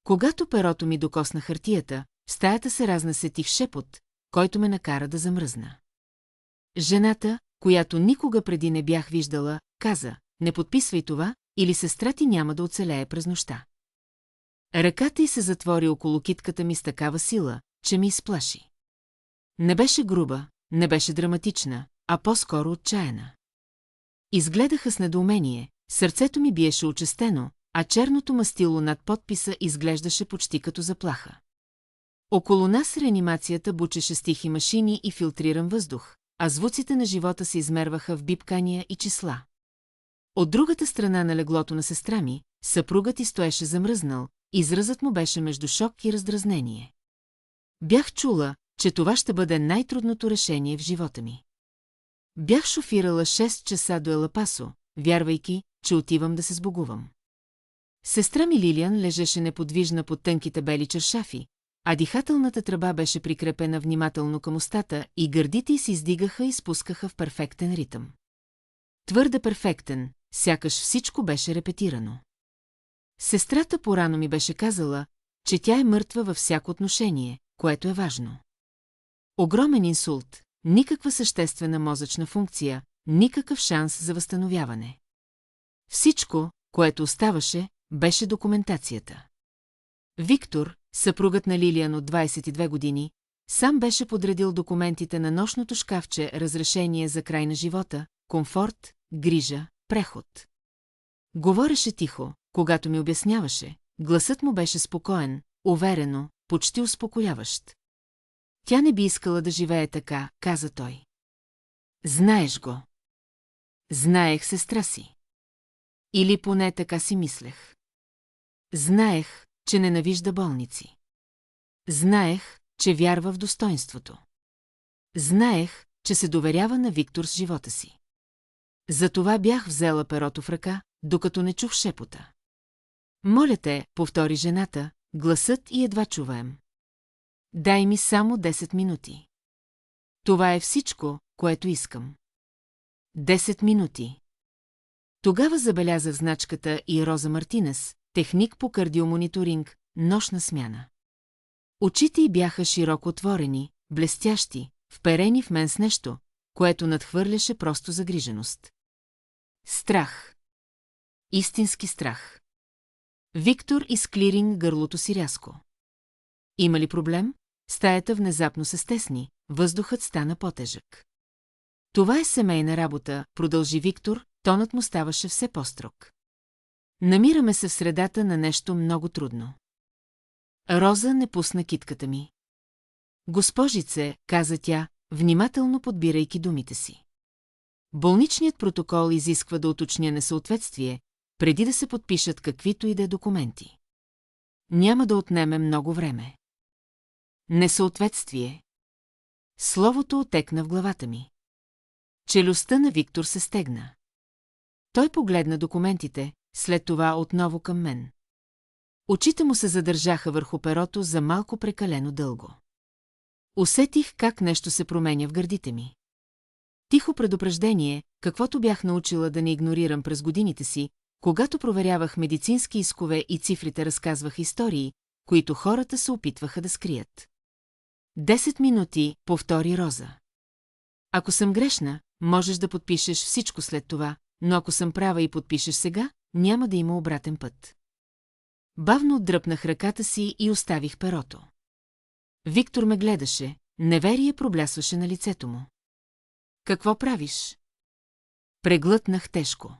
Когато перото ми докосна хартията, в стаята се разнесе тих шепот, който ме накара да замръзна. Жената, която никога преди не бях виждала, каза: не подписвай това, или сестра ти няма да оцелее през нощта. Ръката й се затвори около китката ми с такава сила, че ми изплаши. Не беше груба, не беше драматична, а по-скоро отчаяна. Изгледаха с недоумение, сърцето ми биеше учестено, а черното мастило над подписа изглеждаше почти като заплаха. Около нас реанимацията бучеше с тихи машини и филтриран въздух, а звуците на живота се измерваха в бипкания и числа. От другата страна на леглото на сестра ми, съпругът й стоеше замръзнал, изразът му беше между шок и раздразнение. Бях чула, че това ще бъде най-трудното решение в живота ми. Бях шофирала 6 часа до Елапасо, вярвайки, че отивам да се сбогувам. Сестра ми Лилиан лежеше неподвижна под тънките бели чершафи, а дихателната тръба беше прикрепена внимателно към устата и гърдите й се издигаха и спускаха в перфектен ритъм. Твърде перфектен, сякаш всичко беше репетирано. Сестрата порано ми беше казала, че тя е мъртва във всяко отношение, което е важно. Огромен инсулт, никаква съществена мозъчна функция, никакъв шанс за възстановяване. Всичко, което оставаше, беше документацията. Виктор, съпругът на Лилиан от 22 години, сам беше подредил документите на нощното шкафче, разрешение за край на живота, комфорт, грижа, преход. Говореше тихо, когато ми обясняваше, гласът му беше спокоен, уверено, почти успокояващ. Тя не би искала да живее така, каза той. Знаеш го. Знаех сестра си. Или поне така си мислех. Знаех, че ненавижда болници. Знаех, че вярва в достойнството. Знаех, че се доверява на Виктор с живота си. Затова бях взела перото в ръка, докато не чух шепота. Моля те, повтори жената, гласът и едва чуваем. Дай ми само 10 минути. Това е всичко, което искам. 10 минути. Тогава забелязах значката и Роза Мартинес, техник по кардиомониторинг, нощна смяна. Очите й бяха широко отворени, блестящи, вперени в мен с нещо, което надхвърляше просто загриженост. Страх. Истински страх. Виктор изклири гърлото си рязко. Има ли проблем? Стаята внезапно се стесни, въздухът стана по-тежък. Това е семейна работа, продължи Виктор, тонът му ставаше все по-строг. Намираме се в средата на нещо много трудно. Роза не пусна китката ми. Госпожице, каза тя, внимателно подбирайки думите си. Болничният протокол изисква да уточня несъответствие, преди да се подпишат каквито и да е документи. Няма да отнеме много време. Несъответствие. Словото отекна в главата ми. Челюстта на Виктор се стегна. Той погледна документите, след това отново към мен. Очите му се задържаха върху перото за малко прекалено дълго. Усетих как нещо се променя в гърдите ми. Тихо предупреждение, каквото бях научила да не игнорирам през годините си, когато проверявах медицински искове и цифрите разказвах истории, които хората се опитваха да скрият. 10 минути, повтори Роза. Ако съм грешна, можеш да подпишеш всичко след това, но ако съм права и подпишеш сега, няма да има обратен път. Бавно отдръпнах ръката си и оставих перото. Виктор ме гледаше, неверие проблясваше на лицето му. Какво правиш? Преглътнах тежко.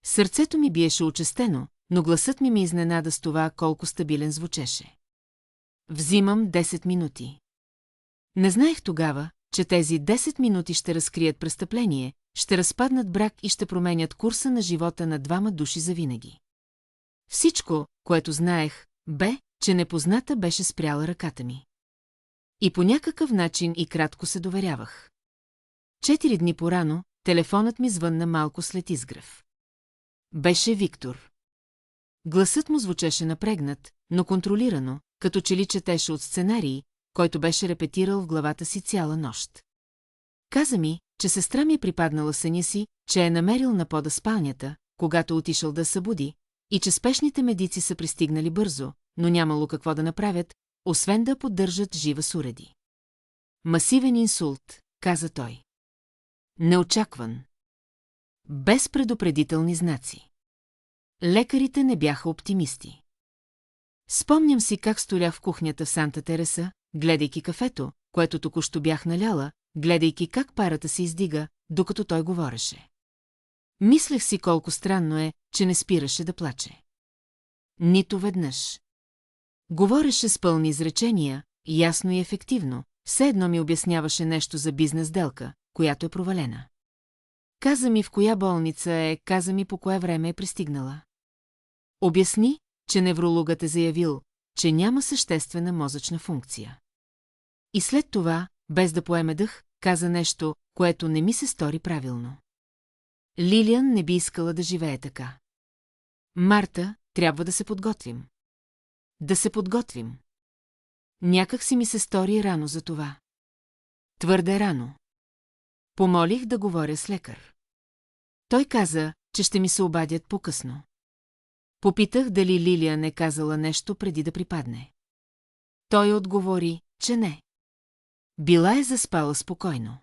Сърцето ми биеше учестено, но гласът ми изненада с това колко стабилен звучеше. Взимам 10 минути. Не знаех тогава, че тези 10 минути ще разкрият престъпление, ще разпаднат брак и ще променят курса на живота на двама души завинаги. Всичко, което знаех, бе, че непозната беше спряла ръката ми. И по някакъв начин и кратко се доверявах. 4 дни порано, телефонът ми звънна малко след изгрев. Беше Виктор. Гласът му звучеше напрегнат, но контролирано, като че ли четеше от сценарий, който беше репетирал в главата си цяла нощ. Каза ми, че сестра ми е припаднала съня си, че е намерил на пода спалнята, когато отишъл да събуди, и че спешните медици са пристигнали бързо, но нямало какво да направят, освен да поддържат жива с уреди. Масивен инсулт, каза той. Неочакван. Без предупредителни знаци. Лекарите не бяха оптимисти. Спомням си как столях в кухнята в Санта Тереса, гледайки кафето, което току-що бях наляла, гледайки как парата се издига, докато той говореше. Мислех си колко странно е, че не спираше да плаче. Нито веднъж. Говореше с пълни изречения, ясно и ефективно, все едно ми обясняваше нещо за бизнес делка, която е провалена. Каза ми в коя болница е, каза ми по кое време е пристигнала. Обясни, че неврологът е заявил, че няма съществена мозъчна функция. И след това, без да поеме дъх, каза нещо, което не ми се стори правилно. Лилиан не би искала да живее така. Марта, трябва да се подготвим. Да се подготвим. Някак си ми се стори рано за това. Твърде рано. Помолих да говоря с лекар. Той каза, че ще ми се обадят по-късно. Попитах дали Лилиан е казала нещо преди да припадне. Той отговори, че не. Била е заспала спокойно.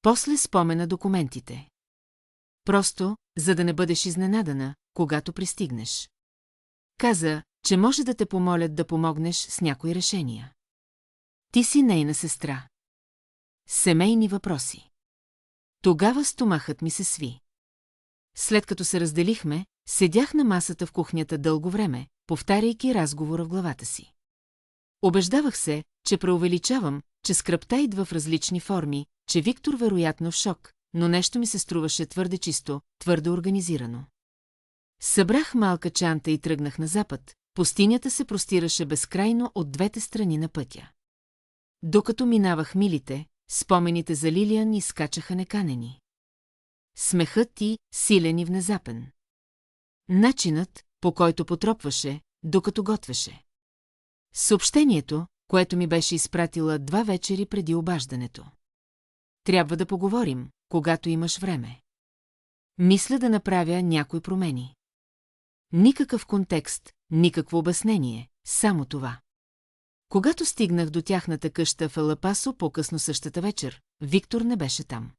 После спомена документите. Просто, за да не бъдеш изненадана, когато пристигнеш. Каза, че може да те помолят да помогнеш с някои решения. Ти си нейна сестра. Семейни въпроси. Тогава стомахът ми се сви. След като се разделихме, седях на масата в кухнята дълго време, повтаряйки разговора в главата си. Убеждавах се, че преувеличавам, че скръбта идва в различни форми, че Виктор вероятно в шок, но нещо ми се струваше твърде чисто, твърде организирано. Събрах малка чанта и тръгнах на запад, пустинята се простираше безкрайно от двете страни на пътя. Докато минавах милите, спомените за Лилиан изскачаха неканени. Смехът ти, силен и внезапен. Начинът, по който потропваше, докато готвеше. Съобщението, което ми беше изпратила 2 вечери преди обаждането. Трябва да поговорим, когато имаш време. Мисля да направя някои промени. Никакъв контекст, никакво обяснение, само това. Когато стигнах до тяхната къща в Елапасо по-късно същата вечер, Виктор не беше там.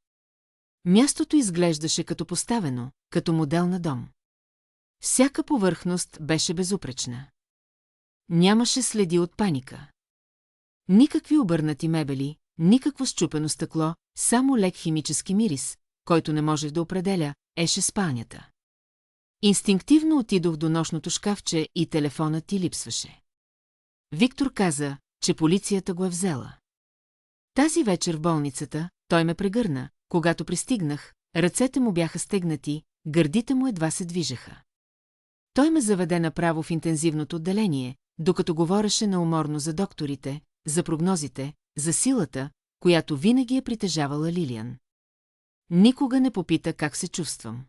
Мястото изглеждаше като поставено, като модел на дом. Всяка повърхност беше безупречна. Нямаше следи от паника. Никакви обърнати мебели, никакво счупено стъкло, само лек химически мирис, който не можех да определя, еше спалнята. Инстинктивно отидох до нощното шкафче и телефонът ти липсваше. Виктор каза, че полицията го е взела. Тази вечер в болницата той ме прегърна, когато пристигнах, ръцете му бяха стегнати, гърдите му едва се движеха. Той ме заведе направо в интензивното отделение, докато говореше неуморно за докторите, за прогнозите, за силата, която винаги е притежавала Лилиан. Никога не попита как се чувствам.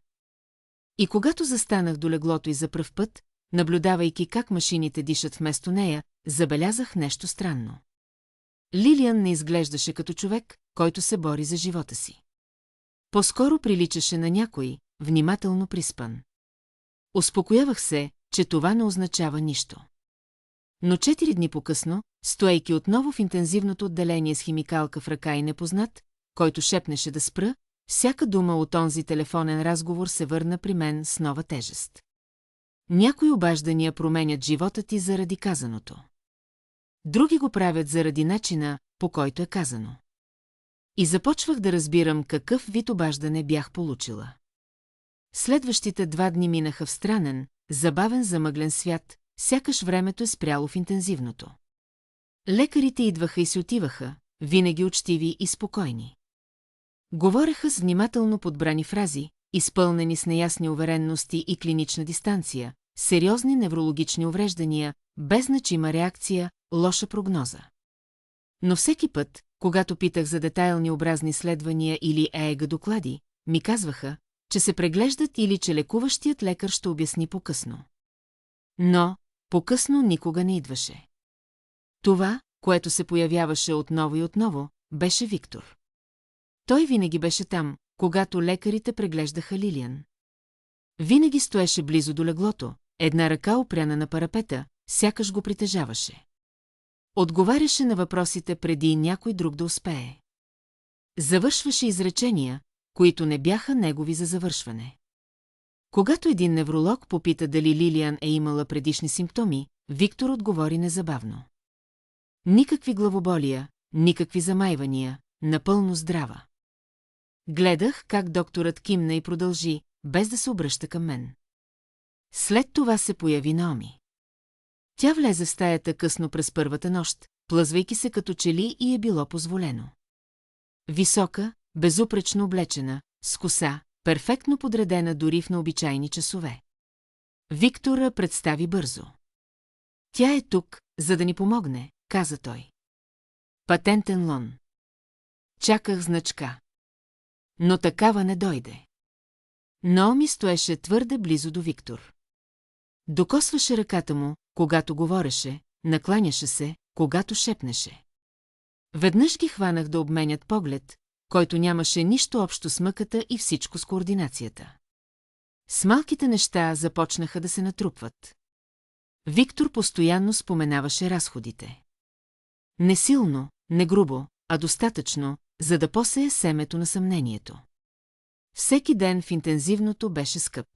И когато застанах до леглото й за пръв път, наблюдавайки как машините дишат вместо нея, забелязах нещо странно. Лилиан не изглеждаше като човек, който се бори за живота си. По-скоро приличаше на някой, внимателно приспан. Успокоявах се, че това не означава нищо. Но 4 дни по-късно, стоейки отново в интензивното отделение с химикалка в ръка и непознат, който шепнеше да спра, всяка дума от онзи телефонен разговор се върна при мен с нова тежест. Някои обаждания променят живота ти заради казаното. Други го правят заради начина, по който е казано. И започвах да разбирам какъв вид обаждане бях получила. Следващите 2 дни минаха в странен, забавен замъглен свят, сякаш времето е спряло в интензивното. Лекарите идваха и си отиваха, винаги учтиви и спокойни. Говореха с внимателно подбрани фрази, изпълнени с неясни уверенности и клинична дистанция, сериозни неврологични увреждания, без значима реакция, лоша прогноза. Но всеки път, когато питах за детайлни образни изследвания или ЕЕГ доклади, ми казваха, че се преглеждат или че лекуващият лекар ще обясни по-късно. Но по-късно никога не идваше. Това, което се появяваше отново и отново, беше Виктор. Той винаги беше там, когато лекарите преглеждаха Лилиан. Винаги стоеше близо до леглото, една ръка опряна на парапета, сякаш го притежаваше. Отговаряше на въпросите преди някой друг да успее. Завършваше изречения, които не бяха негови за завършване. Когато един невролог попита дали Лилиан е имала предишни симптоми, Виктор отговори незабавно. Никакви главоболия, никакви замайвания, напълно здрава. Гледах как докторът кимна и продължи, без да се обръща към мен. След това се появи Наоми. Тя влезе в стаята късно през първата нощ, плъзвайки се като че ли и е било позволено. Висока, безупречно облечена, с коса, перфектно подредена дори в необичайни часове. Виктора представи бързо. Тя е тук, за да ни помогне, каза той. Патентен лон. Чаках значка. Но такава не дойде. Наоми стоеше твърде близо до Виктор. Докосваше ръката му, когато говореше, накланяше се, когато шепнеше. Веднъж ги хванах да обменят поглед, който нямаше нищо общо с мъката и всичко с координацията. С малките неща започнаха да се натрупват. Виктор постоянно споменаваше разходите. Не силно, не грубо, а достатъчно, за да посее семето на съмнението. Всеки ден в интензивното беше скъп.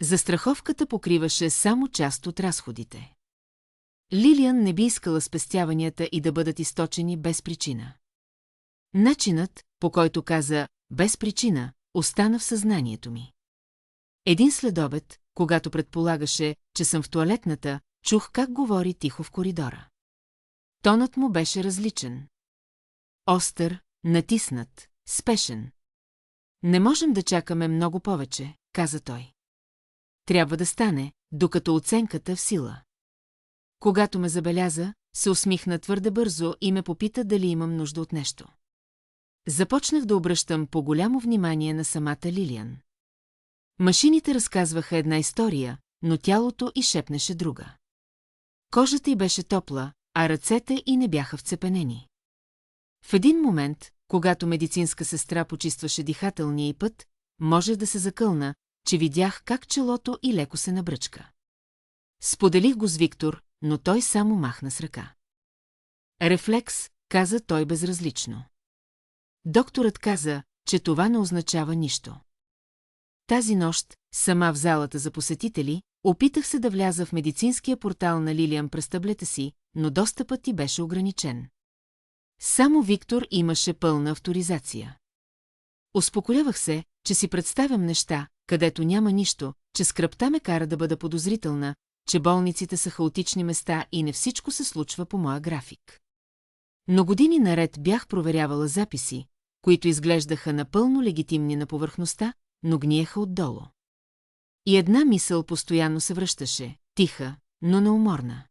Застраховката покриваше само част от разходите. Лилиан не би искала спестяванията и да бъдат източени без причина. Начинът, по който каза «без причина», остана в съзнанието ми. Един следобед, когато предполагаше, че съм в тоалетната, чух как говори тихо в коридора. Тонът му беше различен. Остър, натиснат, спешен. Не можем да чакаме много повече, каза той. Трябва да стане, докато оценката е в сила. Когато ме забеляза, се усмихна твърде бързо и ме попита дали имам нужда от нещо. Започнах да обръщам по-голямо внимание на самата Лилиан. Машините разказваха една история, но тялото й шепнеше друга. Кожата й беше топла, а ръцете й не бяха вцепенени. В един момент, когато медицинска сестра почистваше дихателния й път, може да се закълна, че видях как челото й леко се набръчка. Споделих го с Виктор, но той само махна с ръка. Рефлекс, каза той безразлично. Докторът каза, че това не означава нищо. Тази нощ, сама в залата за посетители, опитах се да вляза в медицинския портал на Лилиан през таблета си, но достъпът ти беше ограничен. Само Виктор имаше пълна авторизация. Успокоявах се, че си представям неща, където няма нищо, че скръбта ме кара да бъда подозрителна, че болниците са хаотични места и не всичко се случва по моя график. Но години наред бях проверявала записи, които изглеждаха напълно легитимни на повърхността, но гниеха отдолу. И една мисъл постоянно се връщаше, тиха, но неуморна.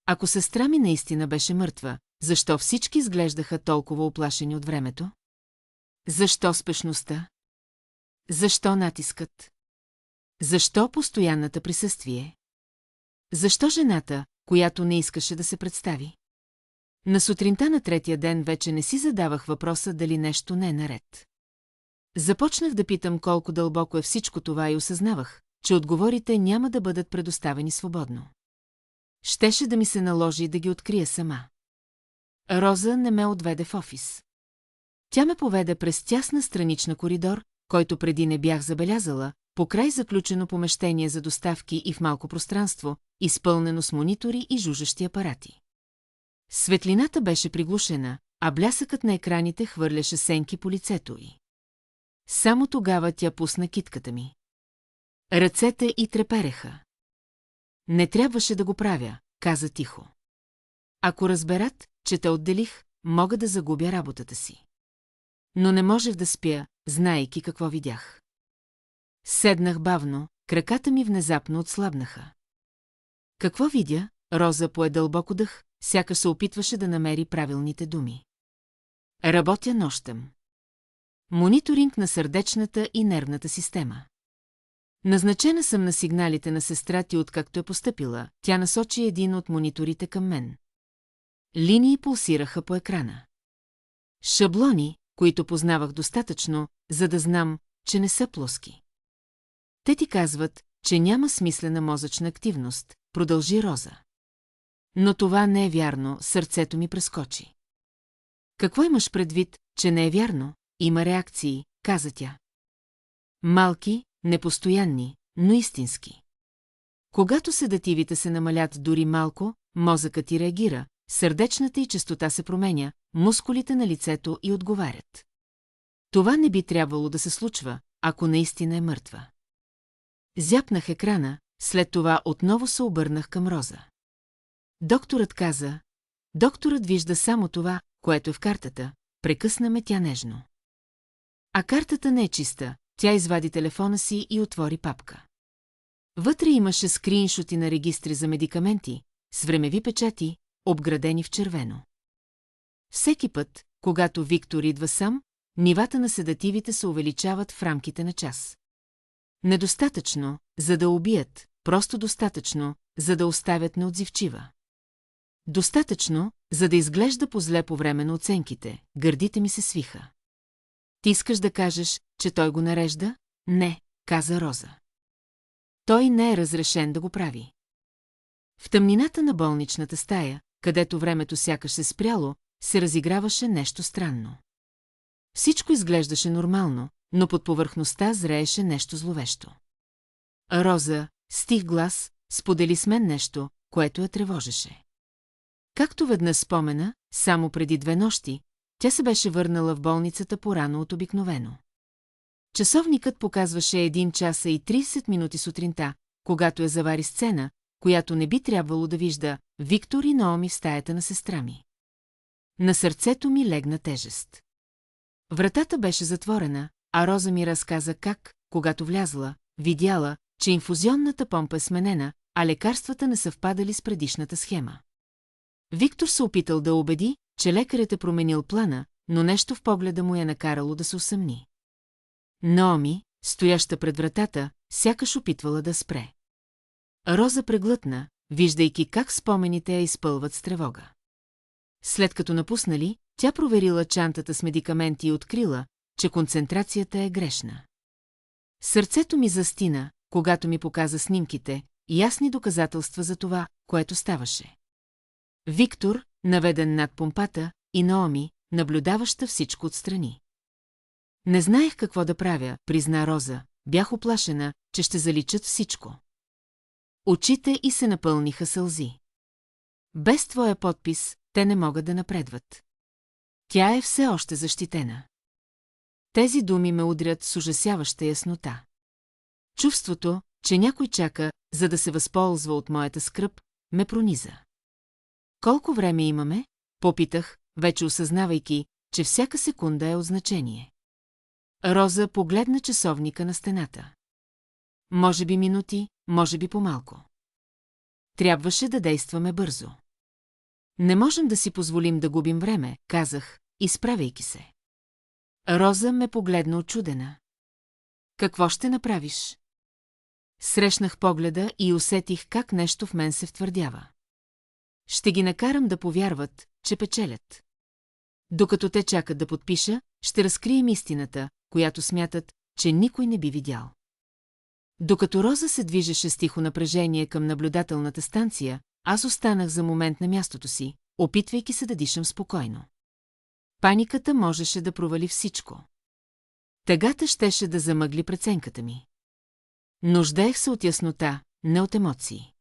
Ако сестра ми наистина беше мъртва, защо всички изглеждаха толкова оплашени от времето? Защо спешността? Защо натискът? Защо постоянната присъствие? Защо жената, която не искаше да се представи? На сутринта на третия ден вече не си задавах въпроса дали нещо не е наред. Започнах да питам колко дълбоко е всичко това и осъзнавах, че отговорите няма да бъдат предоставени свободно. Щеше да ми се наложи да ги открия сама. Роза не ме отведе в офис. Тя ме поведе през тясна странична коридор, който преди не бях забелязала, покрай заключено помещение за доставки и в малко пространство, изпълнено с монитори и жужжащи апарати. Светлината беше приглушена, а блясъкът на екраните хвърляше сенки по лицето й. Само тогава тя пусна китката ми. Ръцете й трепереха. Не трябваше да го правя, каза тихо. Ако разберат, че те отделих, мога да загубя работата си. Но не можех да спя, знаейки какво видях. Седнах бавно, краката ми внезапно отслабнаха. Какво видя? Роза пое дълбоко дъх, сякаш се опитваше да намери правилните думи. Работя нощем. Мониторинг на сърдечната и нервната система. Назначена съм на сигналите на сестра ти, откакто е постъпила. Тя насочи един от мониторите към мен. Линии пулсираха по екрана. Шаблони, които познавах достатъчно, за да знам, че не са плоски. Те ти казват, че няма смислена мозъчна активност, продължи Роза. Но това не е вярно, сърцето ми прескочи. Какво имаш предвид, че не е вярно? Има реакции, каза тя. Малки, непостоянни, но истински. Когато седативите се намалят дори малко, мозъкът ти реагира, сърдечната й честота се променя, мускулите на лицето й отговарят. Това не би трябвало да се случва, ако наистина е мъртва. Зяпнах екрана, след това отново се обърнах към Роза. Докторът каза, докторът вижда само това, което е в картата, прекъсна ме тя нежно. А картата не е чиста, тя извади телефона си и отвори папка. Вътре имаше скрийншоти на регистри за медикаменти, с времеви печати, обградени в червено. Всеки път, когато Виктор идва сам, нивата на седативите се увеличават в рамките на час. Недостатъчно, за да убият, просто достатъчно, за да оставят неотзивчива. Достатъчно, за да изглежда по-зле по време на оценките, гърдите ми се свиха. Ти искаш да кажеш, че той го нарежда? Не, каза Роза. Той не е разрешен да го прави. В тъмнината на болничната стая, където времето сякаш се спряло, се разиграваше нещо странно. Всичко изглеждаше нормално, но под повърхността зрееше нещо зловещо. Роза, с тих глас, сподели с мен нещо, което я тревожеше. Както веднъж спомена, само преди 2 нощи, тя се беше върнала в болницата по-рано от обикновено. Часовникът показваше 1 часа и 30 минути сутринта, когато я завари сцена, която не би трябвало да вижда Виктор и Наоми в стаята на сестра ми. На сърцето ми легна тежест. Вратата беше затворена, а Роза ми разказа как, когато влязла, видяла, че инфузионната помпа е сменена, а лекарствата не съвпадали с предишната схема. Виктор се опитал да убеди, че лекарят е променил плана, но нещо в погледа му е накарало да се усъмни. Наоми, стояща пред вратата, сякаш опитвала да спре. Роза преглътна, виждайки как спомените я изпълват с тревога. След като напуснали, тя проверила чантата с медикаменти и открила, че концентрацията е грешна. Сърцето ми застина, когато ми показа снимките, ясни доказателства за това, което ставаше. Виктор, наведен над помпата, и Наоми, наблюдаваща всичко отстрани. Не знаех какво да правя, призна Роза, бях уплашена, че ще заличат всичко. Очите й се напълниха сълзи. Без твоя подпис, те не могат да напредват. Тя е все още защитена. Тези думи ме удрят с ужасяваща яснота. Чувството, че някой чака, за да се възползва от моята скръб, ме прониза. Колко време имаме? Попитах, вече осъзнавайки, че всяка секунда е от значение. Роза погледна часовника на стената. Може би минути, може би по-малко. Трябваше да действаме бързо. Не можем да си позволим да губим време, казах, изправяйки се. Роза ме погледна очудена. Какво ще направиш? Срещнах погледа и усетих как нещо в мен се втвърдява. Ще ги накарам да повярват, че печелят. Докато те чакат да подпиша, ще разкрием истината, която смятат, че никой не би видял. Докато Роза се движеше с тихо напрежение към наблюдателната станция, аз останах за момент на мястото си, опитвайки се да дишам спокойно. Паниката можеше да провали всичко. Тъгата щеше да замъгли преценката ми. Нуждаех се от яснота, не от емоции.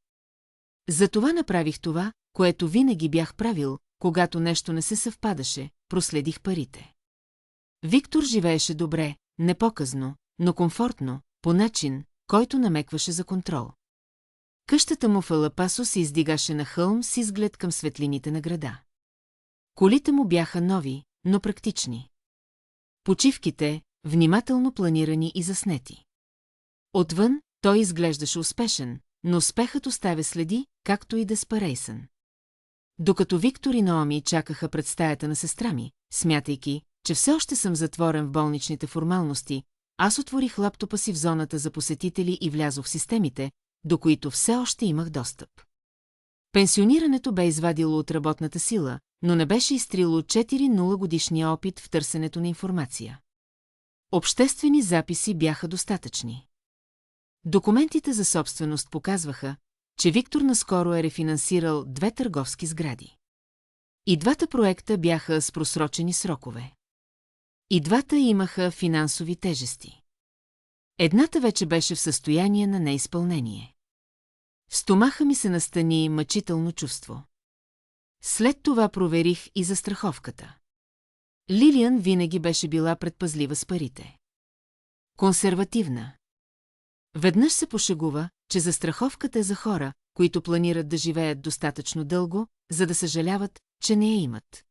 Затова направих това, което винаги бях правил, когато нещо не се съвпадаше, проследих парите. Виктор живееше добре, не показно, но комфортно, по начин, който намекваше за контрол. Къщата му в Алапасо се издигаше на хълм с изглед към светлините на града. Колите му бяха нови, но практични. Почивките, внимателно планирани и заснети. Отвън той изглеждаше успешен, но успехът оставя следи, както и Деспарейсън. Докато Виктор и Наоми чакаха пред стаята на сестра ми, смятайки, че все още съм затворен в болничните формалности, аз отворих лаптопа си в зоната за посетители и влязох в системите, до които все още имах достъп. Пенсионирането бе извадило от работната сила, но не беше изтрило 4-0-годишния опит в търсенето на информация. Обществени записи бяха достатъчни. Документите за собственост показваха, че Виктор наскоро е рефинансирал 2 търговски сгради. И двата проекта бяха с просрочени срокове. И двата имаха финансови тежести. Едната вече беше в състояние на неизпълнение. В стомаха ми се настани мъчително чувство. След това проверих и застраховката. Лилиан винаги беше била предпазлива с парите. Консервативна. Веднъж се пошегува, че застраховката е за хора, които планират да живеят достатъчно дълго, за да съжаляват, че не я имат.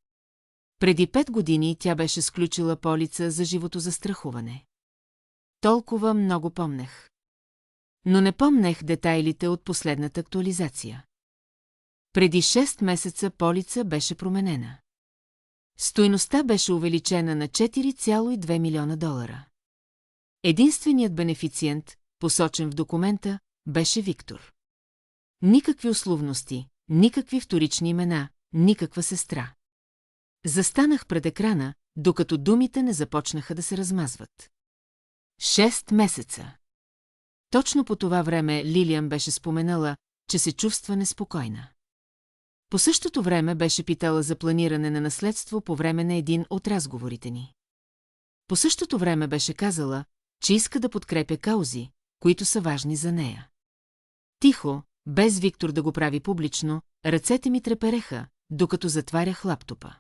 Преди 5 години тя беше сключила полица за животозастрахуване. Толкова много помнех. Но не помнех детайлите от последната актуализация. Преди 6 месеца полица беше променена. Стойността беше увеличена на 4,2 милиона долара. Единственият бенефициент, посочен в документа, беше Виктор. Никакви условности, никакви вторични имена, никаква сестра. Застанах пред екрана, докато думите не започнаха да се размазват. 6 месеца. Точно по това време Лилиан беше споменала, че се чувства неспокойна. По същото време беше питала за планиране на наследство по време на един от разговорите ни. По същото време беше казала, че иска да подкрепя каузи, които са важни за нея. Тихо, без Виктор да го прави публично, ръцете ми трепереха, докато затварях лаптопа.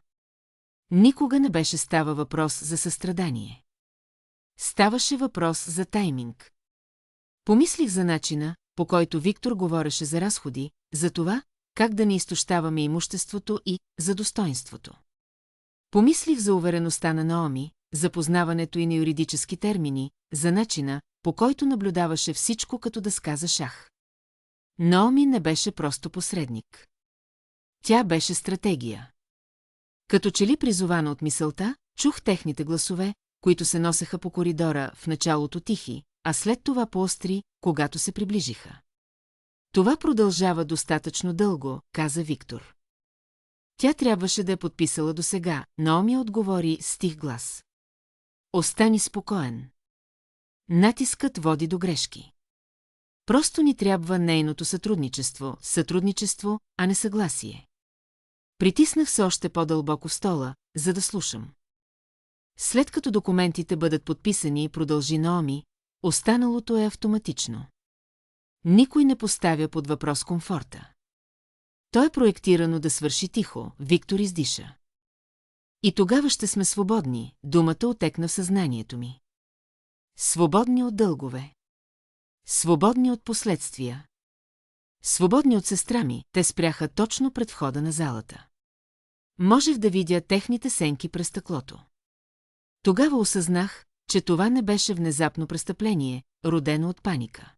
Никога не беше става въпрос за състрадание. Ставаше въпрос за тайминг. Помислих за начина, по който Виктор говореше за разходи, за това, как да не изтощаваме имуществото и за достоинството. Помислих за увереността на Наоми, за познаването и на юридически термини, за начина, по който наблюдаваше всичко като дъска за шах. Наоми не беше просто посредник. Тя беше стратегия. Като че ли призована от мисълта, чух техните гласове, които се носеха по коридора, в началото тихи, а след това поостри, когато се приближиха. Това продължава достатъчно дълго, каза Виктор. Тя трябваше да е подписала досега, Наоми отговори с тих глас. Остани спокоен. Натискът води до грешки. Просто ни трябва нейното сътрудничество, а не съгласие. Притиснах се още по-дълбоко в стола, за да слушам. След като документите бъдат подписани, продължи Наоми, останалото е автоматично. Никой не поставя под въпрос комфорта. Той е проектирано да свърши тихо, Виктор издиша. И тогава ще сме свободни, думата отекна в съзнанието ми. Свободни от дългове. Свободни от последствия. Свободни от сестра ми, те спряха точно пред входа на залата. Можех да видя техните сенки през стъклото. Тогава осъзнах, че това не беше внезапно престъпление, родено от паника.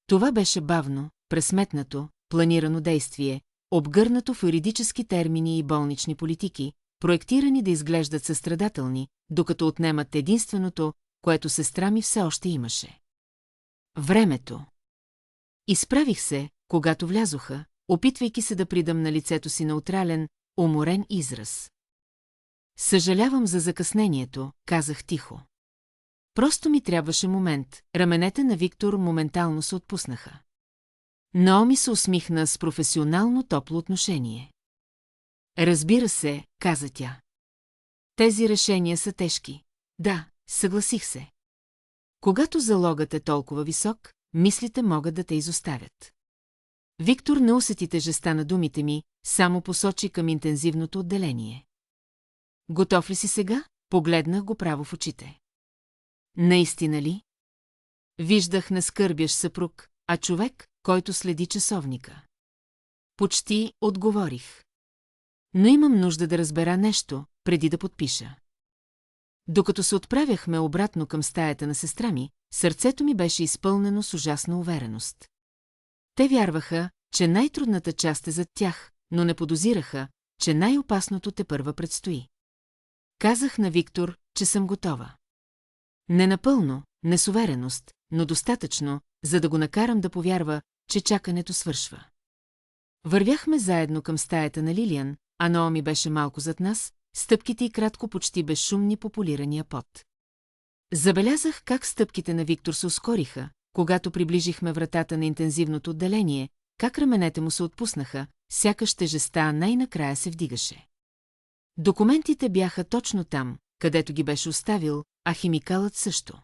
Това беше бавно, пресметнато, планирано действие, обгърнато в юридически термини и болнични политики, проектирани да изглеждат състрадателни, докато отнемат единственото, което сестра ми все още имаше. Времето. Изправих се, когато влязоха, опитвайки се да придам на лицето си неутрален, уморен израз. Съжалявам за закъснението, казах тихо. Просто ми трябваше момент, раменете на Виктор моментално се отпуснаха. Наоми се усмихна с професионално топло отношение. Разбира се, каза тя. Тези решения са тежки. Да, съгласих се. Когато залогът е толкова висок, мислите могат да те изоставят. Виктор не усети тежестта на думите ми, само посочи към интензивното отделение. Готов ли си сега? Погледнах го право в очите. Наистина ли? Виждах не скърбящ съпруг, а човек, който следи часовника. Почти отговорих. Но имам нужда да разбера нещо, преди да подпиша. Докато се отправяхме обратно към стаята на сестра ми, сърцето ми беше изпълнено с ужасна увереност. Те вярваха, че най-трудната част е зад тях, но не подозираха, че най-опасното тепърва предстои. Казах на Виктор, че съм готова. Не напълно, не с увереност, но достатъчно, за да го накарам да повярва, че чакането свършва. Вървяхме заедно към стаята на Лилиан, а Наоми беше малко зад нас, стъпките й кратко почти безшумни по полирания пот. Забелязах как стъпките на Виктор се ускориха, когато приближихме вратата на интензивното отделение, как раменете му се отпуснаха, сякаш тежестта най-накрая се вдигаше. Документите бяха точно там, където ги беше оставил, а химикалът също.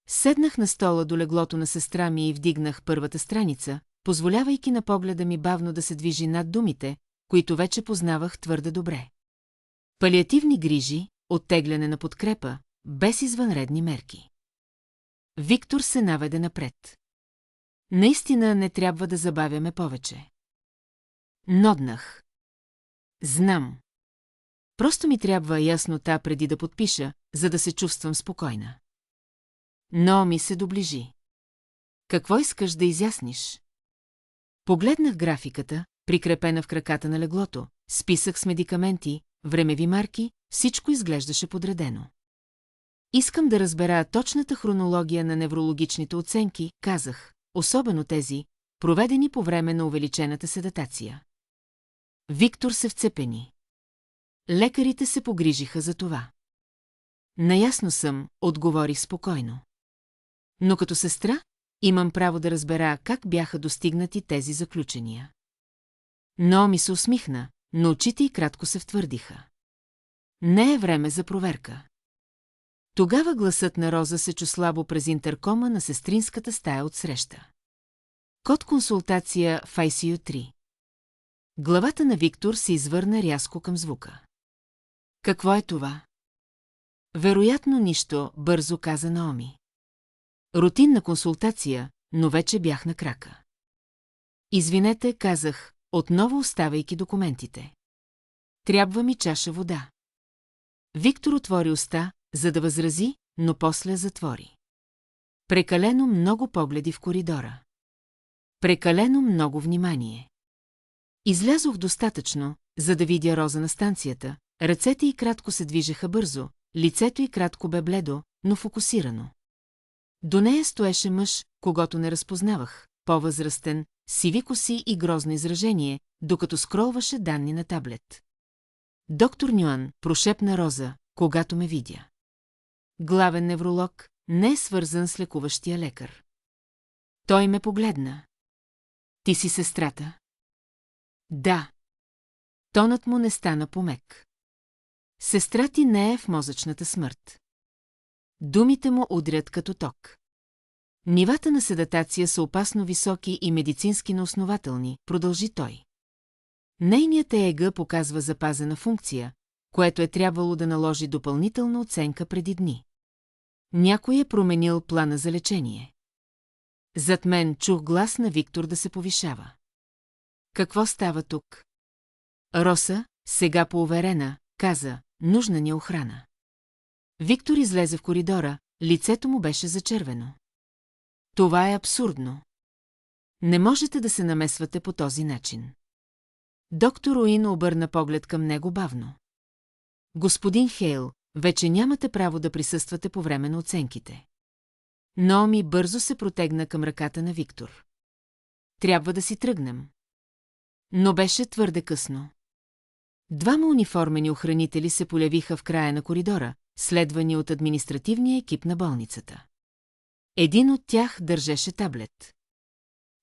Седнах на стола до леглото на сестра ми и вдигнах първата страница, позволявайки на погледа ми бавно да се движи над думите, които вече познавах твърде добре. Палиативни грижи, оттегляне на подкрепа, без извънредни мерки. Виктор се наведе напред. Наистина не трябва да забавяме повече. Ноднах. Знам. Просто ми трябва яснота преди да подпиша, за да се чувствам спокойна. Наоми се доближи. Какво искаш да изясниш? Погледнах графиката, прикрепена в краката на леглото, списък с медикаменти, времеви марки, всичко изглеждаше подредено. Искам да разбера точната хронология на неврологичните оценки, казах, особено тези, проведени по време на увеличената седатация. Виктор се вцепени. Лекарите се погрижиха за това. Наясно съм, отговорих спокойно. Но като сестра, имам право да разбера как бяха достигнати тези заключения. Наоми се усмихна, но очите й кратко се втвърдиха. Не е време за проверка. Тогава гласът на Роза се чу слабо през интеркома на сестринската стая отсреща. Код консултация в ICU 3. Главата на Виктор се извърна рязко към звука. Какво е това? Вероятно нищо, бързо каза Наоми. Рутинна консултация, но вече бях на крака. Извинете, казах, отново оставайки документите. Трябва ми чаша вода. Виктор отвори уста, за да възрази, но после затвори. Прекалено много погледи в коридора. Прекалено много внимание. Излязох достатъчно, за да видя Роза на станцията, ръцете й кратко се движеха бързо, лицето й кратко бе бледо, но фокусирано. До нея стоеше мъж, когото не разпознавах, по-възрастен, сиви коси и грозно изражение, докато скролваше данни на таблет. Доктор Нюан, прошепна Роза, когато ме видя. Главен невролог, не е свързан с лекуващия лекар. Той ме погледна. Ти си сестрата? Да. Тонът му не стана помек. Сестра ти не е в мозъчната смърт. Думите му удрят като ток. Нивата на седатация са опасно високи и медицински неоснователни, продължи той. Нейният ЕЕГ показва запазена функция, което е трябвало да наложи допълнителна оценка преди дни. Някой е променил плана за лечение. Зад мен чух глас на Виктор да се повишава. Какво става тук? Роса, сега поуверена, каза, нужна ни е охрана. Виктор излезе в коридора, лицето му беше зачервено. Това е абсурдно. Не можете да се намесвате по този начин. Доктор Уин обърна поглед към него бавно. Господин Хейл, вече нямате право да присъствате по време на оценките. Наоми бързо се протегна към ръката на Виктор. Трябва да си тръгнем. Но беше твърде късно. Двама униформени охранители се полявиха в края на коридора, следвани от административния екип на болницата. Един от тях държеше таблет.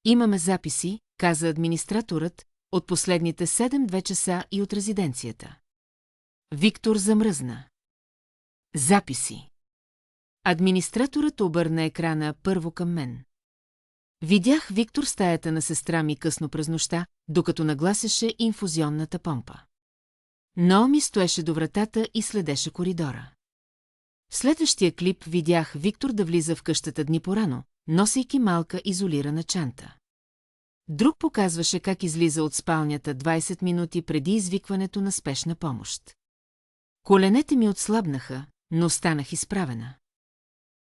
Имаме записи, каза администраторът, от последните 7-2 часа и от резиденцията. Виктор замръзна. Записи. Администраторът обърна екрана първо към мен. Видях Виктор в стаята на сестра ми късно през нощта, докато нагласяше инфузионната помпа. Наоми стоеше до вратата и следеше коридора. В следващия клип видях Виктор да влиза в къщата дни порано, носейки малка изолирана чанта. Друг показваше как излиза от спалнята 20 минути преди извикването на спешна помощ. Коленете ми отслабнаха, но станах изправена.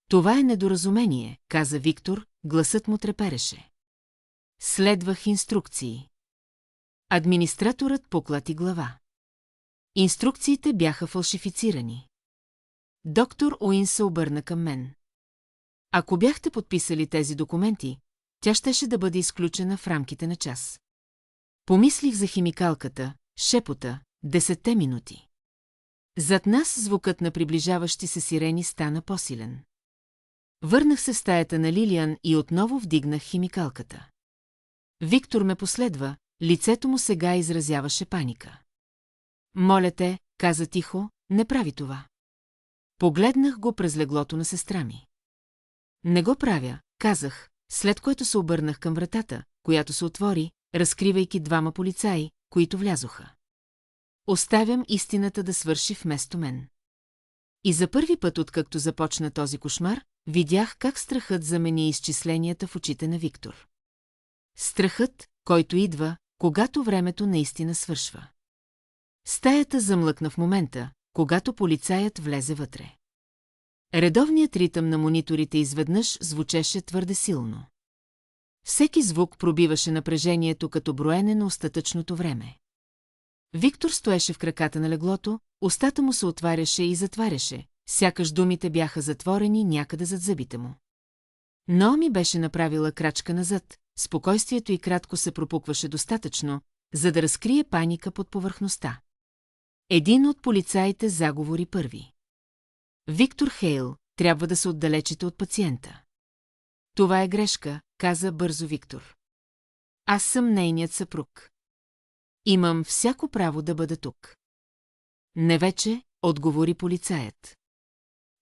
Това е недоразумение, каза Виктор, гласът му трепереше. Следвах инструкции. Администраторът поклати глава. Инструкциите бяха фалшифицирани. Доктор Уин се обърна към мен. Ако бяхте подписали тези документи, тя щеше да бъде изключена в рамките на час. Помислих за химикалката, шепота, 10 минути. Зад нас звукът на приближаващи се сирени стана по-силен. Върнах се в стаята на Лилиан и отново вдигнах химикалката. Виктор ме последва, лицето му сега изразяваше паника. Моля те, каза тихо, не прави това. Погледнах го през леглото на сестра ми. Не го правя, казах, след което се обърнах към вратата, която се отвори, разкривайки двама полицаи, които влязоха. Оставям истината да свърши вместо мен. И за първи път, откакто започна този кошмар, видях как страхът замени изчисленията в очите на Виктор. Страхът, който идва, когато времето наистина свършва. Стаята замлъкна в момента, когато полицаят влезе вътре. Редовният ритъм на мониторите изведнъж звучеше твърде силно. Всеки звук пробиваше напрежението като броене на остатъчното време. Виктор стоеше в краката на леглото, устата му се отваряше и затваряше, сякаш думите бяха затворени някъде зад зъбите му. Наоми беше направила крачка назад, спокойствието й кратко се пропукваше достатъчно, за да разкрие паника под повърхността. Един от полицаите заговори първи. Виктор Хейл, трябва да се отдалечите от пациента. Това е грешка, каза бързо Виктор. Аз съм нейният съпруг. Имам всяко право да бъда тук. Не вече, отговори полицаят.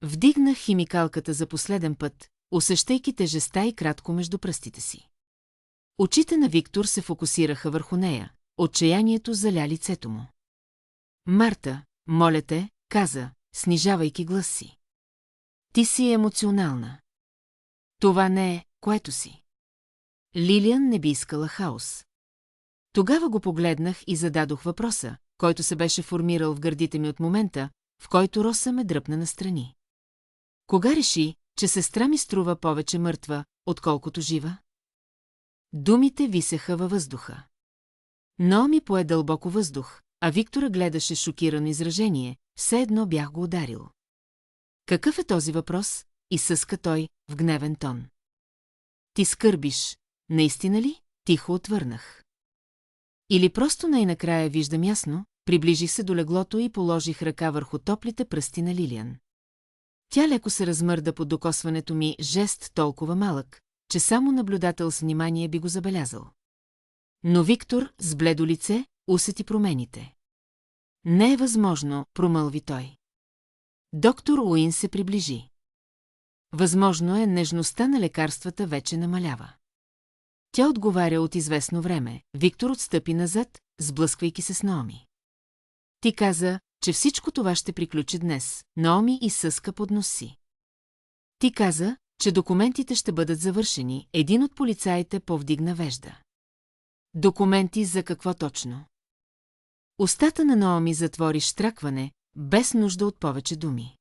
Вдигнах химикалката за последен път, усещайки тежеста и кратко между пръстите си. Очите на Виктор се фокусираха върху нея, отчаянието заля лицето му. Марта, моля те, каза, снижавайки глас си. Ти си емоционална. Това не е, което си. Лилиан не би искала хаос. Тогава го погледнах и зададох въпроса, който се беше формирал в гърдите ми от момента, в който Роса ме дръпна настрани. Кога реши, че сестра ми струва повече мъртва, отколкото жива? Думите висеха във въздуха. Наоми пое дълбоко въздух, а Виктора гледаше шокирано изражение, все едно бях го ударил. Какъв е този въпрос? Изсъска той в гневен тон. Ти скърбиш, наистина ли? Тихо отвърнах. Или просто най-накрая виждам ясно, приближих се до леглото и положих ръка върху топлите пръсти на Лилиан. Тя леко се размърда под докосването ми, жест толкова малък, че само наблюдател с внимание би го забелязал. Но Виктор, с бледо лице, усети промените. Не е възможно, промълви той. Доктор Уин се приближи. Възможно е, нежността на лекарствата вече намалява. Тя отговаря от известно време. Виктор отстъпи назад, сблъсквайки се с Наоми. Ти каза, че всичко това ще приключи днес. Наоми изсъска под нос си. Ти каза, че документите ще бъдат завършени. Един от полицаите повдигна вежда. Документи за какво точно? Устата на Наоми затвори щракване, без нужда от повече думи.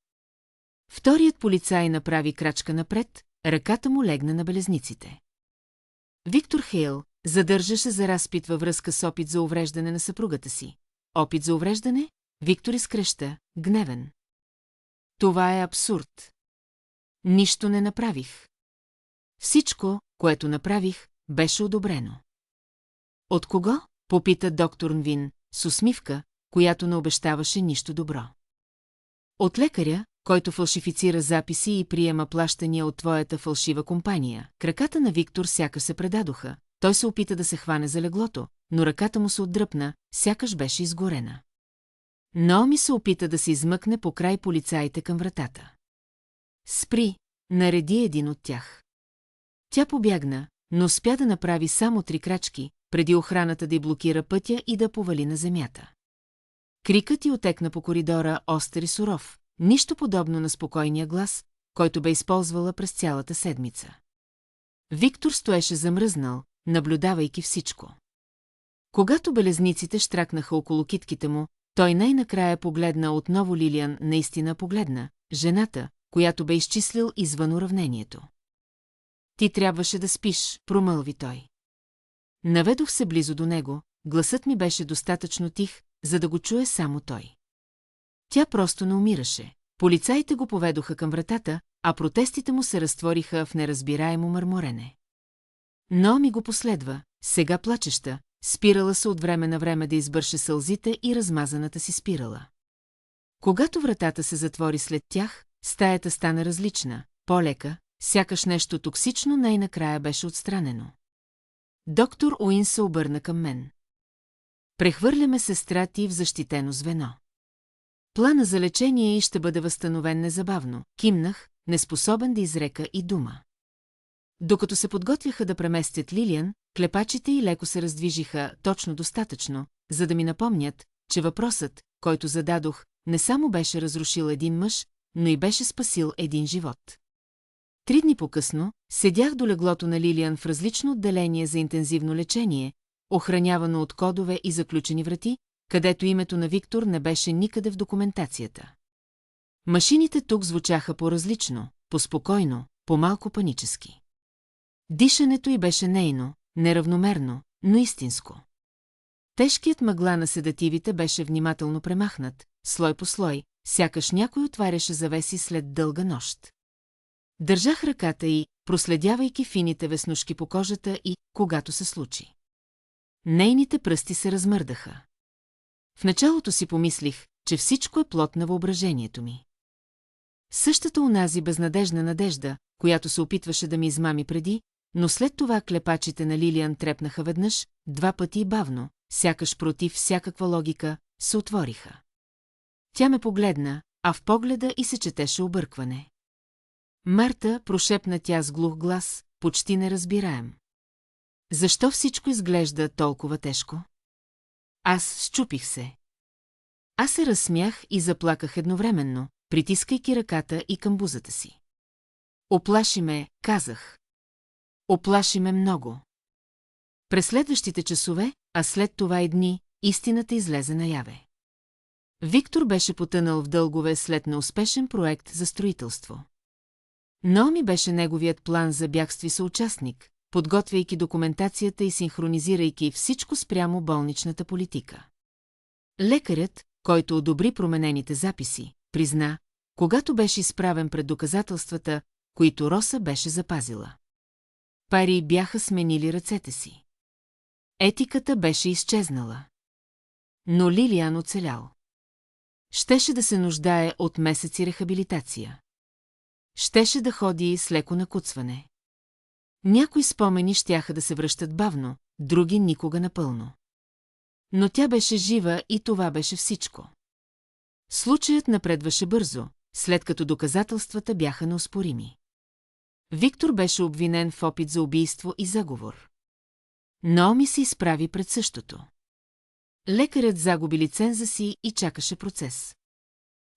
Вторият полицай направи крачка напред, ръката му легна на белезниците. Виктор Хейл задържаше за разпит във връзка с опит за увреждане на съпругата си. Опит за увреждане? Виктор изкръща, гневен. Това е абсурд. Нищо не направих. Всичко, което направих, беше одобрено. От кого? Попита доктор Нвин, с усмивка, която не обещаваше нищо добро. От лекаря, който фалшифицира записи и приема плащания от твоята фалшива компания. Краката на Виктор сякаш се предадоха. Той се опита да се хване за леглото, но ръката му се отдръпна, сякаш беше изгорена. Наоми се опита да се измъкне покрай полицаите към вратата. Спри, нареди един от тях. Тя побягна, но успя да направи само 3 крачки, преди охраната да й блокира пътя и да повали на земята. Крикът й отекна по коридора остър и суров, нищо подобно на спокойния глас, който бе използвала през цялата седмица. Виктор стоеше замръзнал, наблюдавайки всичко. Когато белезниците щракнаха около китките му, той най-накрая погледна отново Лилиан, наистина погледна, жената, която бе изчислил извън уравнението. Ти трябваше да спиш, промълви той. Наведох се близо до него, гласът ми беше достатъчно тих, за да го чуе само той. Тя просто не умираше. Полицаите го поведоха към вратата, а протестите му се разтвориха в неразбираемо мърморене. Наоми го последва, сега плачеща, спирала се от време на време да избърше сълзите и размазаната си спирала. Когато вратата се затвори след тях, стаята стана различна, по-лека, сякаш нещо токсично най-накрая беше отстранено. Доктор Уин се обърна към мен. Прехвърляме сестра ти в защитено звено. Плана за лечение й ще бъде възстановен незабавно. Кимнах, неспособен да изрека и дума. Докато се подготвяха да преместят Лилиан, клепачите й леко се раздвижиха точно достатъчно, за да ми напомнят, че въпросът, който зададох, не само беше разрушил един мъж, но и беше спасил един живот. 3 дни по-късно седях до леглото на Лилиан в различно отделение за интензивно лечение, охранявано от кодове и заключени врати, където името на Виктор не беше никъде в документацията. Машините тук звучаха по-различно, по-спокойно, по-малко панически. Дишането й беше нейно, неравномерно, но истинско. Тежкият мъгла на седативите беше внимателно премахнат, слой по слой, сякаш някой отваряше завеси след дълга нощ. Държах ръката й, проследявайки фините веснушки по кожата и, когато се случи. Нейните пръсти се размърдаха. В началото си помислих, че всичко е плод на въображението ми. Същата онази безнадежна надежда, която се опитваше да ми измами преди, но след това клепачите на Лилиан трепнаха веднъж, 2 пъти и бавно, сякаш против всякаква логика, се отвориха. Тя ме погледна, а в погледа и се четеше объркване. Марта, прошепна тя с глух глас, почти неразбираем. Защо всичко изглежда толкова тежко? Аз счупих се. Аз се разсмях и заплаках едновременно, притискайки ръката и към бузата си. Оплаши ме, казах. Оплаши ме много. През следващите часове, а след това и дни, истината излезе наяве. Виктор беше потънал в дългове след неуспешен проект за строителство. Наоми беше неговият план за бягство съучастник, подготвяйки документацията и синхронизирайки всичко спрямо болничната политика. Лекарят, който одобри променените записи, призна, когато беше изправен пред доказателствата, които Роса беше запазила. Пари бяха сменили ръцете си. Етиката беше изчезнала. Но Лилиан оцелял. Щеше да се нуждае от месеци рехабилитация. Щеше да ходи с леко накуцване. Някои спомени щяха да се връщат бавно, други никога напълно. Но тя беше жива и това беше всичко. Случаят напредваше бързо, след като доказателствата бяха неоспорими. Виктор беше обвинен в опит за убийство и заговор. Наоми се изправи пред същото. Лекарят загуби лиценза си и чакаше процес.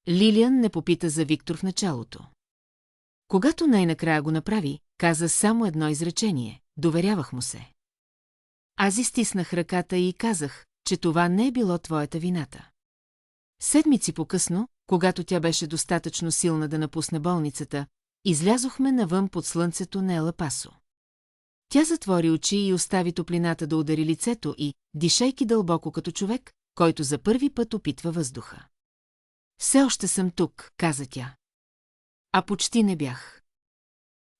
Лилиан не попита за Виктор в началото. Когато най-накрая го направи, каза само едно изречение – доверявах му се. Аз изтиснах ръката и казах, че това не е било твоята вината. Седмици по-късно, когато тя беше достатъчно силна да напусне болницата, излязохме навън под слънцето на Ела Пасо. Тя затвори очи и остави топлината да удари лицето и, дишайки дълбоко като човек, който за първи път опитва въздуха. Все още съм тук, каза тя. А почти не бях.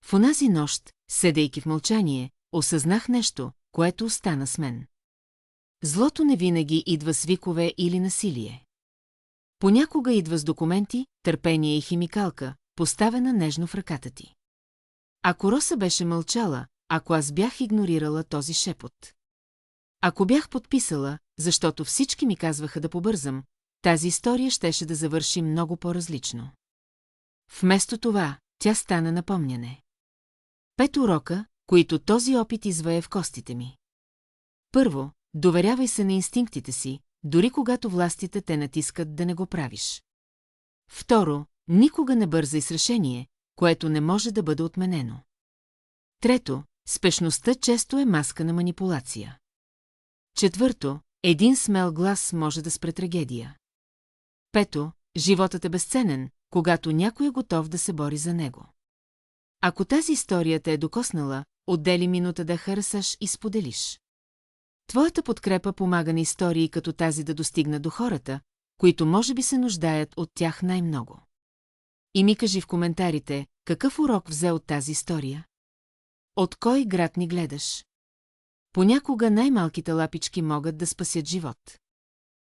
В онази нощ, седейки в мълчание, осъзнах нещо, което остана с мен. Злото не винаги идва с викове или насилие. Понякога идва с документи, търпение и химикалка, поставена нежно в ръката ти. Ако Роса беше мълчала, ако аз бях игнорирала този шепот. Ако бях подписала, защото всички ми казваха да побързам, тази история щеше да завърши много по-различно. Вместо това, тя стана напомняне. 5 урока, които този опит извае в костите ми. Първо, доверявай се на инстинктите си, дори когато властите те натискат да не го правиш. Второ, никога не бързай с решение, което не може да бъде отменено. Трето, спешността често е маска на манипулация. Четвърто, един смел глас може да спре трагедия. Пето, животът е безценен, когато някой е готов да се бори за него. Ако тази история те е докоснала, отдели минута да харесаш и споделиш. Твоята подкрепа помага на истории като тази да достигна до хората, които може би се нуждаят от тях най-много. И ми кажи в коментарите, какъв урок взе от тази история? От кой град ни гледаш? Понякога най-малките лапички могат да спасят живот.